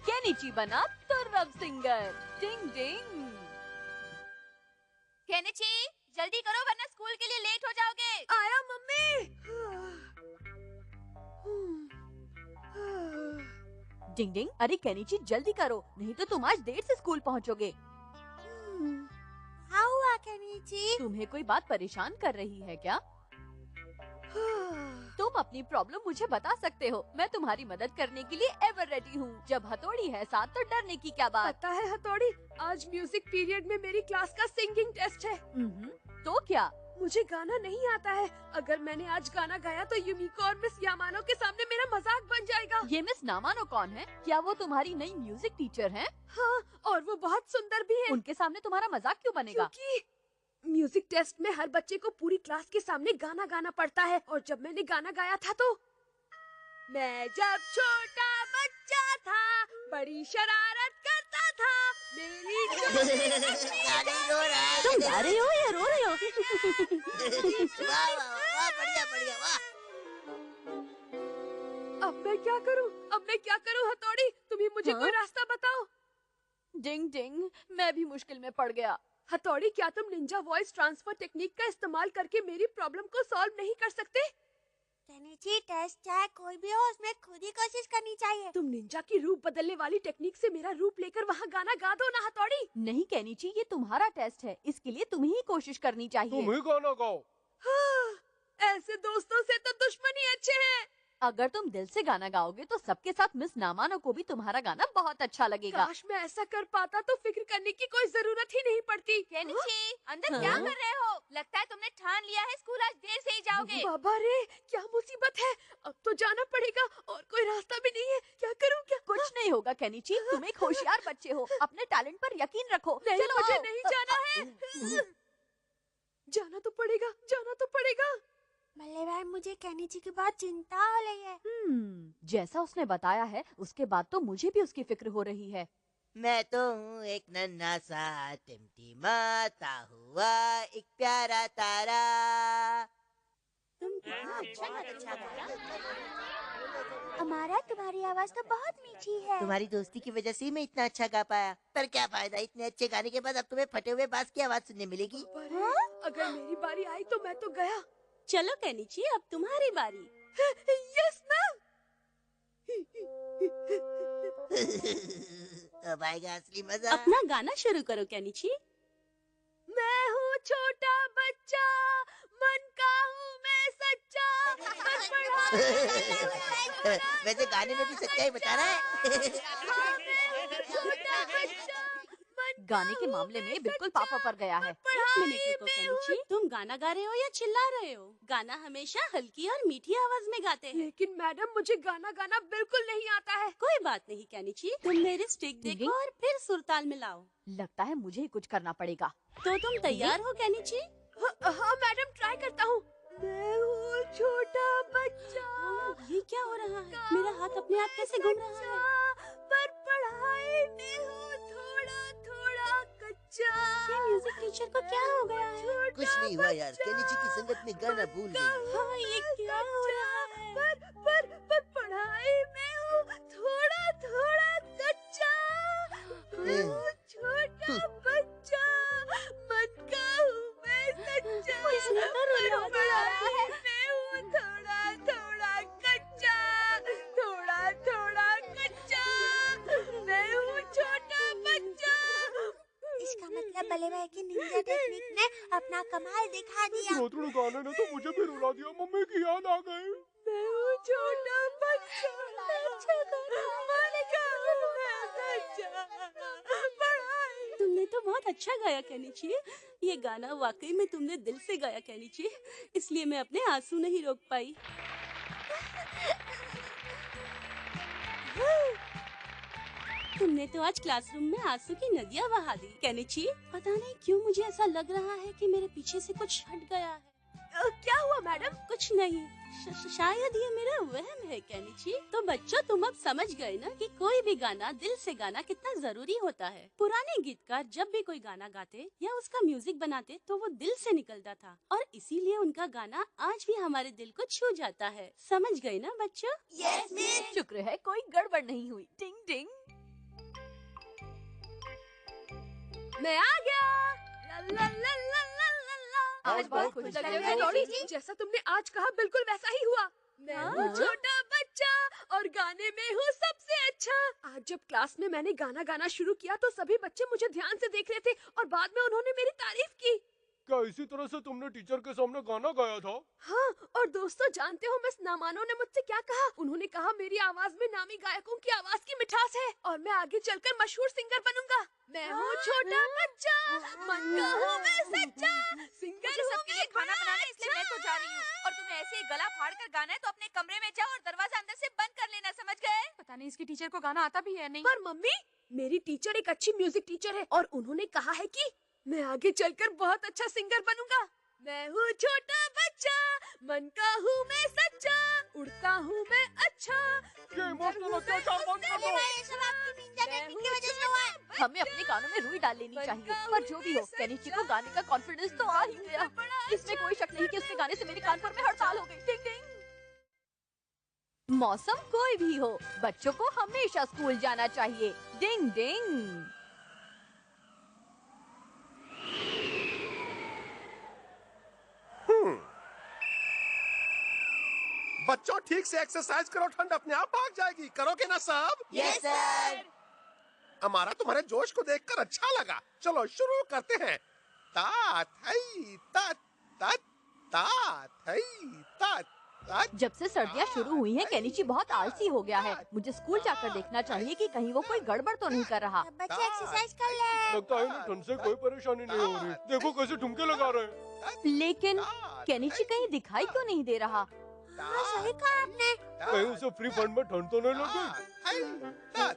Kenichi बना तुर्रब singer. डिंग डिंग। Kenichi, जल्दी करो वरना स्कूल के लिए लेट हो जाओगे। आया मम्मी। डिंग डिंग, अरे केनिची जल्दी करो, नहीं तो तुम आज देर से स्कूल पहुंचोगे। हाँ हुआ केनिची? तुम्हें कोई बात परेशान कर रही है क्या? तुम अपनी प्रॉब्लम मुझे बता सकते हो, मैं तुम्हारी मदद करने के लिए एवर रेडी हूँ। जब हथौड़ी है साथ तो डरने की क्या बात। पता है हथौड़ी, आज म्यूजिक पीरियड में मेरी क्लास का सिंगिंग टेस्ट है। तो क्या? मुझे गाना नहीं आता है। अगर मैंने आज गाना गाया तो युमिको और मिस यामानो के सामने मेरा मजाक बन जाएगा। ये मिस नामानो कौन है? क्या वो तुम्हारी नई म्यूजिक टीचर हैं? हाँ, और वो बहुत सुंदर भी है। उनके सामने तुम्हारा मजाक क्यों बनेगा? क्योंकि म्यूजिक टेस्ट में हर बच्चे को पूरी क्लास के सामने गाना गाना पड़ता है, और जब मैंने गाना गाया था तो मैं जब छोटा बच्चा था बड़ी शरारत करता था। मेरी रो रहा है। तुम गा रहे हो या रो रहे हो? वाह वाह वाह, बढ़िया बढ़िया वाह। अब मैं क्या करूं? हथौड़ी, तुम ही मुझे कोई रास्ता बताओ। डिंग डिंग, मैं भी मुश्किल में पड़ गया। हथौड़ी, क्या तुम निंजा वॉइस ट्रांसफर टेक्निक का इस्तेमाल करके मेरी प्रॉब्लम को सॉल्व नहीं कर सकते? केनिची, टेस्ट चाहे कोई भी हो, उसमें खुद ही कोशिश करनी चाहिए। तुम निंजा की रूप बदलने वाली टेक्निक से मेरा रूप लेकर वहाँ गाना गा दो ना हथौड़ी। नहीं केनिची, ये तुम्हारा टेस्ट है, इसके लिए तुम्हें ही कोशिश करनी चाहिए। तुम ही गाना गाओ। हाँ, ऐसे दोस्तों से तो दुश्मनी अच्छे हैं। अगर तुम दिल से गाना गाओगे तो सबके साथ मिस नामानो को भी तुम्हारा गाना बहुत अच्छा लगेगा। काश मैं ऐसा कर पाता तो फिक्र करने की कोई जरूरत ही नहीं पड़ती। केनिची, अंदर क्या कर रहे हो? लगता है तुमने ठान लिया है स्कूल आज देर से ही जाओगे। बाबा रे, क्या मुसीबत है। अब तो जाना पड़ेगा, और कोई रास्ता भी नहीं है। क्या करूं? क्या? कुछ नहीं होगा केनिची, तुम एक होशियार बच्चे हो, अपने टैलेंट पर यकीन रखो। नहीं, चलो मुझे आओ। नहीं जाना है। जाना तो पड़ेगा। मल्ले भाई, मुझे केनिची की बहुत चिंता हो रही है। जैसा उसने बताया है उसके बाद तो मुझे भी उसकी फिक्र हो रही है। मैं तो हूँ एक नन्हा सा टिमटिमाता हुआ एक प्यारा तारा। तुम कितना अच्छा गाया। अमारा, तुम्हारी आवाज तो बहुत मीठी है। तुम्हारी दोस्ती की वजह से ही मैं इतना अच्छा गा पाया। पर क्या फायदा, इतने अच्छे गाने के बाद अब तुम्हें फटे हुए बांस की आवाज सुनने मिलेगी। अगर मेरी बारी आई तो मैं तो गया। चलो केनिची, अब तुम्हारी बारी। Yes ma'am. अब आएगा असली मजा। अपना गाना शुरू करो केनिची। मैं हूँ छोटा बच्चा, मन का हूँ मैं सच्चा। वैसे गाने में भी सच्चाई बता रहा है। छोटा बच्चा, गाने के मामले में बिल्कुल पापा पर गया है। एक मिनट रुको केनिची, तुम गाना गा रहे हो या चिल्ला रहे हो? गाना हमेशा हल्की और मीठी आवाज में गाते हैं। लेकिन मैडम, मुझे गाना गाना बिल्कुल नहीं आता है। कोई बात नहीं केनिची, तुम मेरी स्टिक देखो और फिर सुरताल मिलाओ। लगता है मुझे ही कुछ करना पड़ेगा। तो तुम तैयार हो केनिची? हाँ मैडम, ट्राई करता हूँ। मैं हूँ छोटा बच्चा, ये क्या हो रहा है? मेरा हाथ अपने आप कैसे घूम रहा है? पर पढ़ाई में हूँ थोड़ा थोड़ा कच्चा। ये म्यूजिक टीचर को क्या हो गया है? कुछ नहीं हुआ यार, केनिची की संगत में गाना भूल गई। हाँ, ये क्या हो रहा है? पर पढ़ाई में हूँ थोड़ा थोड़ा कच्चा। मैं हूँ छोटा बच्चा, मन का हूँ मैं सच्चा। इसने तो रुला दिया है। मैं हूँ थोड़ा थोड़ा कच्चा, थोड़ा थोड़ा कच्चा। मैं हूँ छोटा बच्चा। इसका मतलब बल्ले भाई की निंजा टेक्निक ने अपना कमाल दिखा दिया। रोतड़ू गाने ने तो मुझे भी रुला दिया, मम्मी की याद आ गई। मैं हूँ छोटा बच्चा, मन का हूँ मैं सच्चा। पढ़ाई। तुमने तो बहुत अच्छा गाया केनिची। ये गाना वाकई में तुमने दिल से गाया केनिची, इसलिए मैं अपने आंसू नहीं रोक पाई। तुमने तो आज क्लासरूम में आंसू की नदियाँ बहा दी केनिची। पता नहीं क्यों मुझे ऐसा लग रहा है कि मेरे पीछे से कुछ हट गया है। क्या हुआ मैडम? कुछ नहीं, शायद ये मेरा वहम है केनिची। तो बच्चों, तुम अब समझ गए ना कि कोई भी गाना दिल से गाना कितना जरूरी होता है। पुराने गीतकार जब भी कोई गाना गाते या उसका म्यूजिक बनाते तो वो दिल से निकलता था, और इसीलिए उनका गाना आज भी हमारे दिल को छू जाता है। समझ गए ना बच्चों? Yes miss. शुक्र है कोई गड़बड़ नहीं हुई। टिंग टिंग। मैं आ गया। ला ला ला ला ला ला ला। आज बहुत खुश लग रहे हो डॉली, केनिची। जैसा तुमने आज कहा बिल्कुल वैसा ही हुआ। मैं हूँ छोटा बच्चा और गाने में हूँ सबसे अच्छा। आज जब क्लास में मैंने गाना गाना शुरू किया तो सभी बच्चे मुझे ध्यान से देख रहे थे और बाद में उन्होंने मेरी तारीफ की। क्या इसी तरह से तुमने टीचर के सामने गाना गाया था? हाँ, और दोस्तों जानते हो मिस नामानो ने मुझसे क्या कहा? उन्होंने कहा मेरी आवाज में नामी गायकों की आवाज की मिठास है और मैं आगे चलकर मशहूर सिंगर बनूंगा। मैं हूँ छोटा बच्चा, मन का हूँ मैं सच्चा, सिंगर हूँ सबके लिए खाना बनाना है, इसलिए मैं तो जा रही हूँ। और तुम्हें ऐसे ही गला फाड़ कर गाना है तो अपने कमरे में जाओ और दरवाजा अंदर से बंद कर लेना, समझ गए? पता नहीं इसकी टीचर को गाना आता भी है नहीं। पर मम्मी, मेरी टीचर एक अच्छी म्यूजिक टीचर है और उन्होंने कहा है कि मैं आगे चलकर बहुत अच्छा सिंगर बनूंगा। मैं हूँ छोटा बच्चा, मन का हूँ मैं सच्चा, उड़ता हूँ मैं अच्छा। ये इमोशनल अत्याचार बंद कर दो। ये सब आपकी निंजा टेक्निक की वजह से हुआ है। हमें अपने गानों में रुई डाल लेनी चाहिए। पर जो भी हो, केनिची को गाने का कॉन्फिडेंस तो आ ही गया। इसमें कोई शक नहीं कि उसके गाने से मेरे कानपुर में हड़ताल हो गई। टिंग टिंग। मौसम कोई भी हो, बच्चों को हमेशा स्कूल जाना चाहिए। डिंग डिंग। बच्चों ठीक से एक्सरसाइज करो, ठंड अपने आप भाग जाएगी। करोगे ना सब? Yes sir. हमारा तुम्हारे जोश को देखकर अच्छा लगा। चलो शुरू करते हैं। ता थई ता ता ता थई ता ता। जब से सर्दियाँ शुरू हुई हैं, केनिची बहुत आलसी हो गया है। मुझे स्कूल जाकर देखना चाहिए कि कहीं वो कोई गड़बड़ तो नहीं कर रहा। सब बच्चे एक्सरसाइज कर ले। लगता है इन्हें ठंड से कोई परेशानी नहीं हो रही। देखो कैसे ठुमके लगा रहे हैं। लेकिन केनिची कहीं दिखाई क्यों नहीं दे रहा? हाँ, सही कहा आपने। कहीं उसे फ्री फंड में ठंड तो नहीं लग गई? हाँ,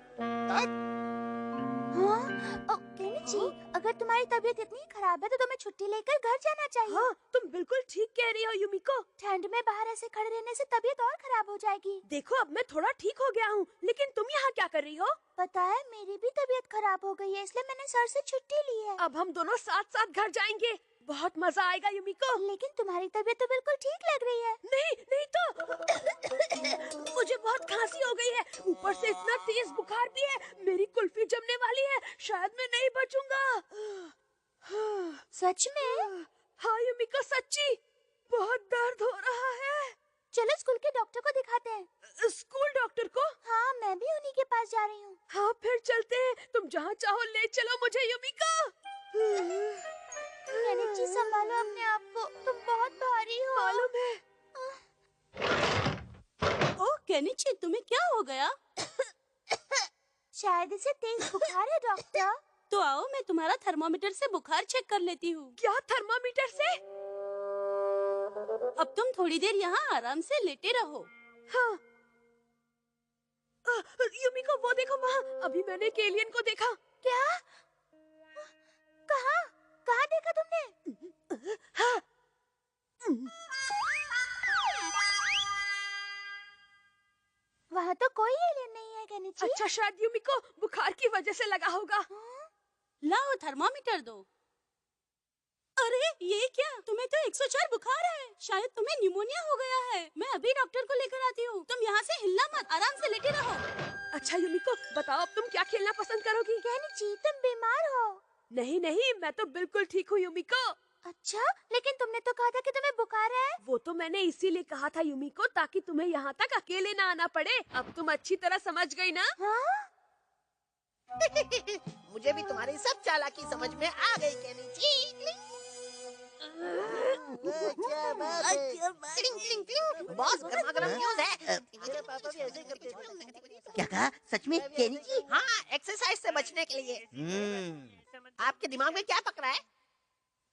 ओ, केनिची, अगर तुम्हारी तबीयत इतनी खराब है तो तुम्हें छुट्टी लेकर घर जाना चाहिए। हाँ, तुम बिल्कुल ठीक कह रही हो युमिको। ठंड में बाहर ऐसे खड़े रहने से तबीयत और खराब हो जाएगी। देखो अब मैं थोड़ा ठीक हो गया हूँ, लेकिन तुम यहाँ क्या कर रही हो? पता है, मेरी भी तबीयत खराब हो गई है, इसलिए मैंने सर से छुट्टी ली है। अब हम दोनों साथ साथ घर जाएंगे। बहुत मजा आएगा युमिको। लेकिन तुम्हारी तबीयत तो बिल्कुल ठीक लग रही है। नहीं तो मुझे बहुत खांसी हो गई है, ऊपर से इतना तेज बुखार भी है। मेरी कुल्फी जमने वाली है, शायद मैं नहीं बचूंगा। सच में? हाँ युमिको, सच्ची बहुत दर्द हो रहा है। चलो स्कूल के डॉक्टर को दिखाते हैं। स्कूल डॉक्टर को? हाँ, मैं भी उन्हीं के पास जा रही हूँ। हाँ फिर चलते हैं। तुम जहाँ चाहो ले चलो मुझे युमिको। केनिची, संभालो अपने आप को, तुम बहुत भारी हो। मालूम है। ओह केनिची, तुम्हें क्या हो गया? शायद इसे तेज बुखार है डॉक्टर। तो आओ मैं तुम्हारा थर्मोमीटर से बुखार चेक कर लेती हूँ। क्या थर्मामीटर से? अब तुम थोड़ी देर यहाँ आराम से लेटे रहो। हाँ। युमिको वो देखो वहाँ, अभी मैंने एक एलियन को देखा। क्या? कहाँ? कहाँ देखा तुमने? हाँ। वहाँ तो कोई एलियन नहीं है केनिची। अच्छा, शायद युमिको बुखार की वजह से लगा होगा। लाओ थर्मामीटर दो। अरे ये क्या? तुम्हें तो 104 बुखार है। शायद तुम्हें निमोनिया हो गया है। मैं अभी डॉक्टर को लेकर आती हूँ। तुम यहाँ से हिलना मत, आराम से लेटे रहो। अच्छा युमिको, बताओ अब तुम क्या खेलना पसंद करोगी? केनिची, तुम बीमार हो। नहीं नहीं, मैं तो बिल्कुल ठीक हूँ युमिको। अच्छा, लेकिन तुमने तो कहा था कि तुम्हें बुखार है। वो तो मैंने इसीलिए कहा था युमिको, ताकि तुम्हें यहाँ तक अकेले ना आना पड़े। अब तुम अच्छी तरह समझ गई ना? हाँ? मुझे भी तुम्हारी सब चालाकी समझ में आ गई केनिची। अच्छा बात है। टिंग, टिंग, टिंग। बॉस, गर्मा गर्म न्यूज़ है। मेरे पापा भी ऐसे करते थे। क्या कहा? सच में केनिची? हाँ, एक्सरसाइज से बचने के लिए। आपके दिमाग में क्या पकड़ा है?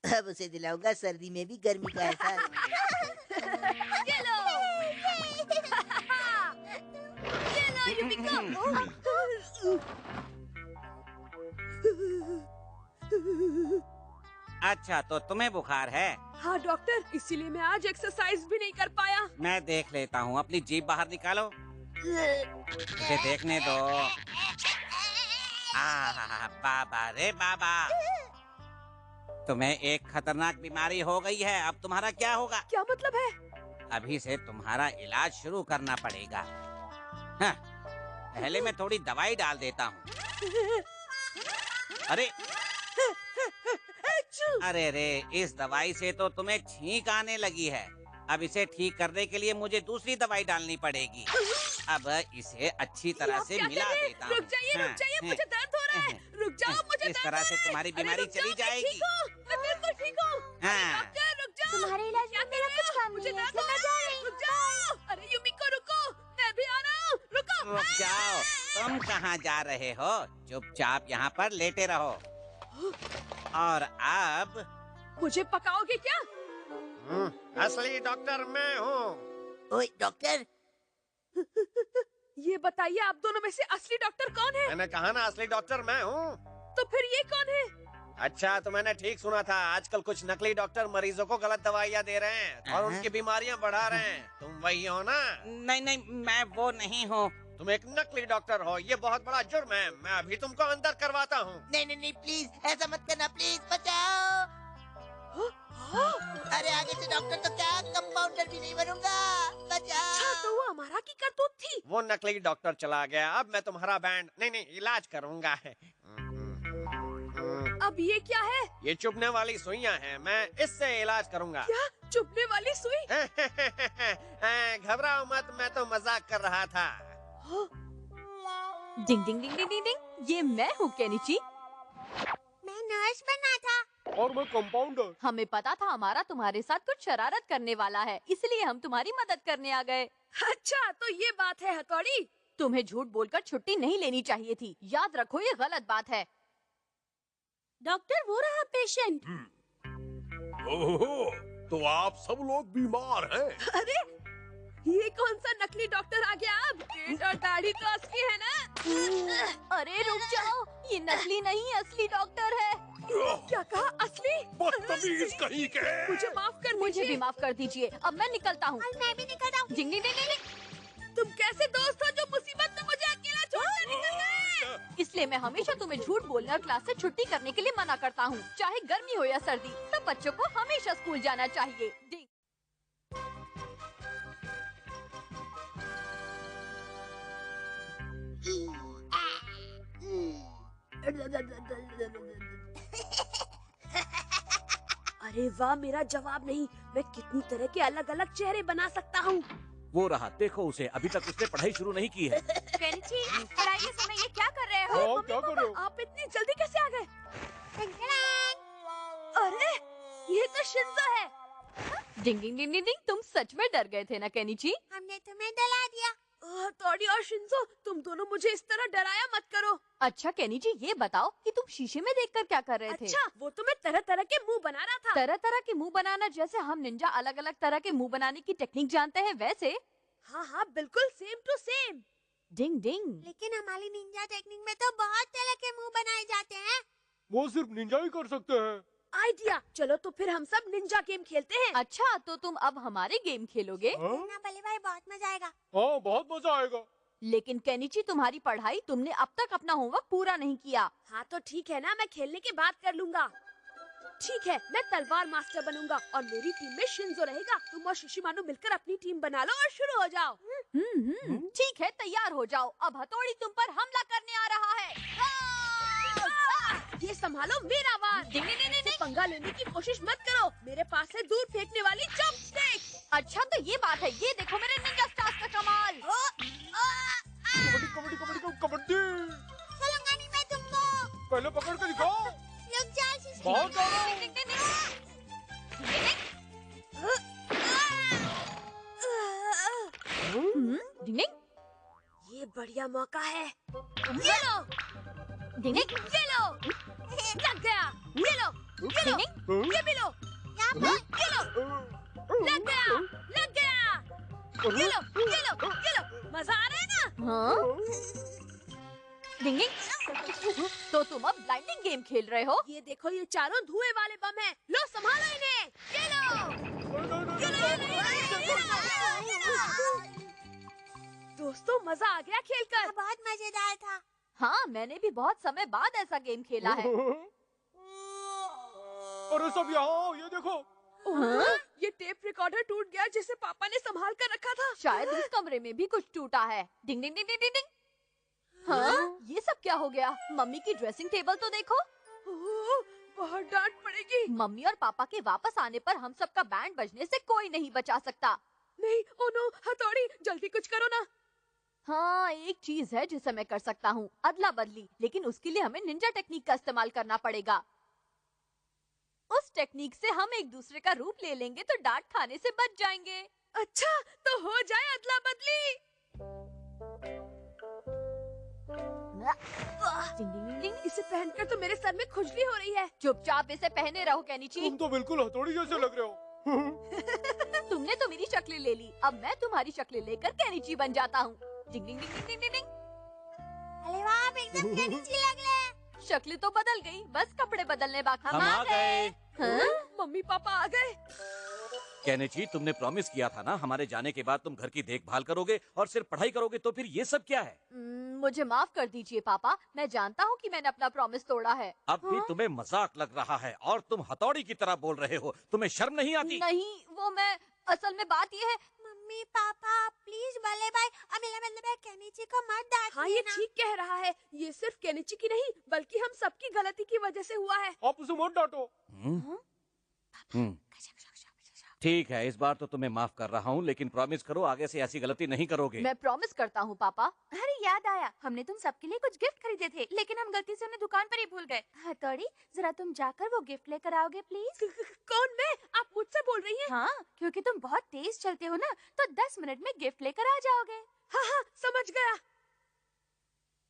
अब उसे दिलाऊंगा सर्दी में भी गर्मी का एहसास। ये लो युमिको। अच्छा, तो तुम्हें बुखार है? हाँ डॉक्टर, इसीलिए मैं आज एक्सरसाइज भी नहीं कर पाया। मैं देख लेता हूँ। अपनी जीभ बाहर निकालो, मुझे देखने दो। बाबा रे बाबा, तुम्हें एक खतरनाक बीमारी हो गई है। अब तुम्हारा क्या होगा? क्या मतलब है? अभी से तुम्हारा इलाज शुरू करना पड़ेगा। हाँ, पहले मैं थोड़ी दवाई डाल देता हूँ। अरे अरे रे, इस दवाई से तो तुम्हें छींक आने लगी है। अब इसे ठीक करने के लिए मुझे दूसरी दवाई डालनी पड़ेगी। अब इसे अच्छी तरह से मिला देता हूँ। रुक जाइए, मुझे दर्द हो रहा है। रुक जाओ, मुझे इस तरह से तुम्हारी बीमारी चली जाएगी। मैं बिल्कुल ठीक हूँ। हाँ। डॉक्टर रुक जाओ। तुम्हारे इलाज में मेरा कुछ काम मुझे नहीं है, दर्द हो इसलिए मैं जा रही हूँ। रुक जाओ। अरे युमिको रुको, मैं भी आ रहा हूँ। रुको। रुक जाओ, तुम कहाँ जा रहे हो? चुपचाप यहाँ पर लेटे रहो। और अब मुझे पकाओगे क्या? असली डॉक्टर मैं हूँ। ओए डॉक्टर, ये बताइए, आप दोनों में से असली डॉक्टर कौन है? मैंने कहा ना असली डॉक्टर मैं हूँ। तो फिर ये कौन है? अच्छा, तो मैंने ठीक सुना था। आजकल कुछ नकली डॉक्टर मरीजों को गलत दवाइयाँ दे रहे हैं और उनकी बीमारियाँ बढ़ा रहे हैं। तुम वही हो ना? नहीं नहीं, मैं वो नहीं हूँ। तुम एक नकली डॉक्टर हो, ये बहुत बड़ा जुर्म है। मैं अभी तुमको अंदर करवाता हूँ। नहीं प्लीज ऐसा मत करना, प्लीज बचाओ। अरे आगे से डॉक्टर तो क्या, कंपाउंडर भी नहीं बनूंगा। अच्छा, बचाओ। तो वो हमारा की करतूत थी। वो नकली डॉक्टर चला गया। अब मैं तुम्हारा बैंड नहीं इलाज करूँगा। अब ये क्या है? ये चुभने वाली सुइयां हैं। मैं इससे इलाज करूँगा। क्या चुभने वाली सुई? घबराओ मत, मैं तो मजाक कर रहा था। डिंग डिंग डिंग डिंग डिंग डिंग, ये मैं हूँ केनिची। मैं नर्स बना था। और मैं कंपाउंडर। हमें पता था हमारा तुम्हारे साथ कुछ शरारत करने वाला है, इसलिए हम तुम्हारी मदद करने आ गए। अच्छा, तो ये बात है हथौड़ी। तुम्हें झूठ बोलकर छुट्टी नहीं लेनी चाहिए थी। याद रखो, ये गलत बात है। डॉक्टर, वो रहा पेशेंट। ओहो, तो आप सब लोग बीमार हैं। अरे, ये कौन सा नकली डॉक्टर आ गया? अब पेट और दाढ़ी तो असली है ना? अरे रुक जाओ, ये नकली नहीं असली डॉक्टर है। क्या कहा? असली? बदतमीज कहीं के। मुझे माफ कर मुझे दीजिए। भी माफ कर दीजिए। अब मैं निकलता हूँ। और मैं भी निकल रहा हूँ। डिंग डिंग डिंग डिंग डिंग। तुम कैसे दोस्त हो जो मुसीबत में मुझे अकेला छोड़कर निकल गए? इसलिए मैं हमेशा तुम्हें झूठ बोलने और क्लास से छुट्टी करने के लिए मना करता हूँ। चाहे गर्मी हो या सर्दी, सब बच्चों को हमेशा स्कूल जाना चाहिए। डिंग। अरे वाह, मेरा जवाब नहीं। मैं कितनी तरह के अलग अलग चेहरे बना सकता हूँ। वो रहा, देखो उसे। अभी तक उसने पढ़ाई शुरू नहीं की है। केनिची, पढ़ाई के समय ये क्या कर रहे हो? हाँ, क्या कर रहे हो? आप इतनी जल्दी कैसे आ गए? अरे, ये तो शिंजो है। डिंग डिंग डिंग डिंग डिंग, तुम सच में डर गए थे ना केनिची? हमने तुम्हें डरा दिया। हथौड़ी और शिंजो, तुम दोनों मुझे इस तरह डराया मत करो। अच्छा केनिची, ये बताओ कि तुम शीशे में देखकर क्या कर रहे थे? अच्छा, वो तो मैं तरह तरह के मुंह बना रहा था। तरह तरह के मुंह बनाना, जैसे हम निंजा अलग अलग तरह के मुंह बनाने की टेक्निक जानते हैं वैसे? हाँ हाँ, बिल्कुल सेम टू सेम। डिंग डिंग। लेकिन हमारी निंजा टेक्निक में तो बहुत तरह के मुंह बनाए जाते हैं। वो सिर्फ निंजा ही कर सकते हैं। आइडिया। चलो तो फिर हम सब निंजा गेम खेलते हैं। अच्छा, तो तुम अब हमारे गेम खेलोगे? हाँ? ना बल्ले भाई, बहुत मजा आएगा। हाँ, बहुत मजा आएगा। लेकिन केनिची, तुम्हारी पढ़ाई, तुमने अब तक अपना होमवर्क पूरा नहीं किया। हाँ तो ठीक है ना, मैं खेलने के बाद कर लूंगा। ठीक है, मैं तलवार मास्टर बनूंगा और मेरी टीम में शिंजो रहेगा। तुम और शिशिमानु मिलकर अपनी टीम बना लो और शुरू हो जाओ। ठीक है, तैयार हो जाओ। अब हथौड़ी तुम पर हमला करने आ रहा है। ये संभालो, मेरा वार। मुझसे पंगा लेने की कोशिश मत करो। मेरे पास है दूर फेंकने वाली चॉपस्टिक। अच्छा, तो ये बात है। ये देखो मेरे निंजा स्टार्स का कमाल। कबड्डी कबड्डी कबड्डी कबड्डी। चलूंगा नहीं मैं तुमको। पहले पकड़ के दिखाओ। रुक जा शिशि। बहुत ज्यादा। डिंग डिंग ये बढ़िया मौका है। ये लो, डिंग डिंग। ये लो, लग गया। ये लो, ये लो, ये भी लो, ये लो, लग गया, लग गया। ये लो, ये लो, ये लो। मजा आ रहा है ना? हाँ? डिंग डिंग। तो तुम अब ब्लाइंडिंग गेम खेल रहे हो? ये देखो, ये चारों धुएं वाले बम हैं। लो, संभालो इन्हें। ये लो, ये लो, ये लो। दोस्तों, मजा आ गया खेलकर। बहुत मजेदार था। हाँ, मैंने भी बहुत समय बाद ऐसा गेम खेला है। अरे सब यहाँ आओ, ये देखो। हाँ? ये टेप रिकॉर्डर टूट गया जिसे पापा ने संभाल कर रखा था। शायद इस कमरे में भी कुछ टूटा है। डिंग डिंग डिंग डिंग डिंग डिंग। हाँ? ये सब क्या हो गया? मम्मी की ड्रेसिंग टेबल तो देखो। ओह, बहुत डांट पड़ेगी। मम्मी और पापा के वापस आने पर हम सबका बैंड बजने से कोई नहीं बचा सकता। नहीं, ओ नो, हथौड़ी जल्दी कुछ करो ना। हाँ, एक चीज है जिसे मैं कर सकता हूँ, अदला बदली, लेकिन उसके लिए हमें निंजा टेक्निक का इस्तेमाल करना पड़ेगा। उस टेक्निक से हम एक दूसरे का रूप ले लेंगे तो डांट खाने से बच जाएंगे। अच्छा, तो हो जाए अदला बदली। डिंग डिंग डिंग डिंग। इसे पहनकर तो मेरे सर में खुजली हो रही है। चुपचाप इसे पहने रहो केनिची। तुम तो बिल्कुल हथौड़ी जैसे लग रहे हो। तुमने तो मेरी शक्ल ले ली, अब मैं तुम्हारी शक्ल लेकर केनिची बन जाता हूँ। डिंग डिंग डिंग डिंग डिंग डिंग। अरे वाह, आप एकदम केनिची लग रहे हैं। शक्ल तो बदल गई, बस कपड़े बदलने बाकी। हम आ गए। हाँ? मम्मी पापा आ गए। केनिची, तुमने प्रॉमिस किया था ना हमारे जाने के बाद तुम घर की देखभाल करोगे और सिर्फ पढ़ाई करोगे, तो फिर ये सब क्या है? मुझे माफ कर दीजिए पापा, मैं जानता हूँ कि मैंने अपना प्रॉमिस तोड़ा है। अब भी तुम्हें मजाक लग रहा है और तुम हथौड़ी की तरह बोल रहे हो। तुम्हें शर्म नहीं आती? नहीं, वो मैं असल में बात ये है। मम्मी पापा प्लीज बल्ले भाई, अब मेरा मतलब है केनिची को मत डांटिए हाँ, ये ना। ठीक कह रहा है। ये सिर्फ केनिची की नहीं, बल्कि हम सबकी गलती की वजह से हुआ है। आप उसे मत डांटो। हम्म। ठीक है, इस बार तो तुम्हें माफ कर रहा हूँ, लेकिन प्रॉमिस करो आगे से ऐसी गलती नहीं करोगे। मैं प्रॉमिस करता हूँ पापा। अरे याद आया, हमने तुम सबके लिए कुछ गिफ्ट खरीदे थे, लेकिन हम गलती से उन्हें दुकान पर ही भूल गए। हथौड़ी, जरा तुम जाकर वो गिफ्ट लेकर आओगे प्लीज। कौन, मैं? आप मुझसे बोल रही हैं? हाँ, क्योंकि तुम बहुत तेज चलते हो ना, तो 10 मिनट में गिफ्ट लेकर आ जाओगे। हाँ हाँ, समझ गया।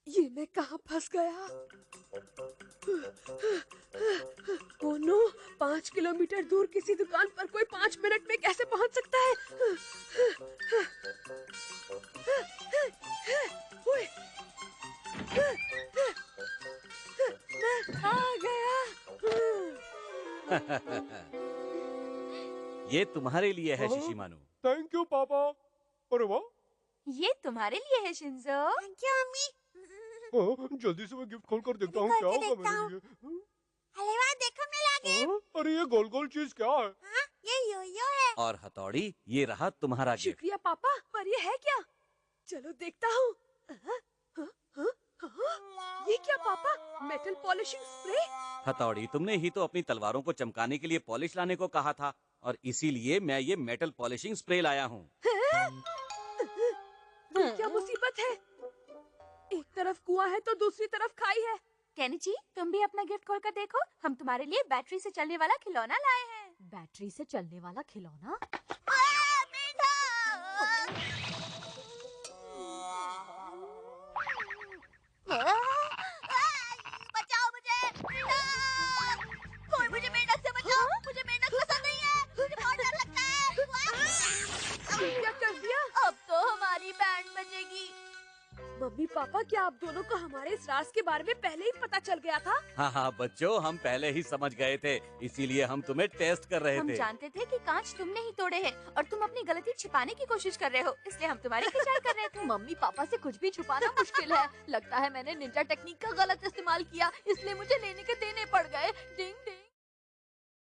ये मैं कहाँ फंस गया? ओह नो, 5 किलोमीटर दूर किसी दुकान पर कोई 5 मिनट में कैसे पहुँच सकता है? ओए, मैं आ गया। ये तुम्हारे लिए है शिशिमानु। थैंक यू पापा। अरे वाह, ये तुम्हारे लिए है शिंजो। Thank you mummy. जल्दी से मैं गिफ्ट खोल कर देखता हूँ खोल क्या के होगा देखता मेरे लिए। अरे वाह, देखो मिला गिफ्ट। अरे ये गोल गोल चीज क्या है? ये यो-यो है। और हथौड़ी, ये रहा तुम्हारा गिफ्ट। शुक्रिया पापा, पर ये है क्या? चलो देखता हूँ। ये क्या पापा? Metal polishing spray? हथौड़ी, तुमने ही तो अपनी तलवारों को चमकाने के लिए पॉलिश लाने को कहा था, और इसीलिए मैं ये मेटल पॉलिशिंग स्प्रे लाया हूँ। क्या मुसीबत है? एक तरफ कुआं है तो दूसरी तरफ खाई है। केनिची, तुम भी अपना गिफ्ट खोल कर देखो, हम तुम्हारे लिए बैटरी से चलने वाला खिलौना लाए हैं। बैटरी से चलने वाला खिलौना? बचाओ मुझे, मेंढक! कोई मुझे मेंढक से बचाओ। मुझे मेंढक पसंद नहीं है, मुझे बहुत डर लगता है। क्या कर दिया? अब तो हमारी बैंड बजेगी। मम्मी पापा, क्या आप दोनों को हमारे इस राज के बारे में पहले ही पता चल गया था? हाँ हाँ बच्चों, हम पहले ही समझ गए थे, इसीलिए हम तुम्हें टेस्ट कर रहे हम थे। जानते थे कि कांच तुमने ही तोड़े हैं और तुम अपनी गलती छिपाने की कोशिश कर रहे हो, इसलिए हम तुम्हारी खिंचाई कर रहे थे। मम्मी पापा से कुछ भी छुपाना मुश्किल है। लगता है मैंने निंजा टेक्निक का गलत इस्तेमाल किया, इसलिए मुझे लेने के देने पड़ गए। डिंग डिंग।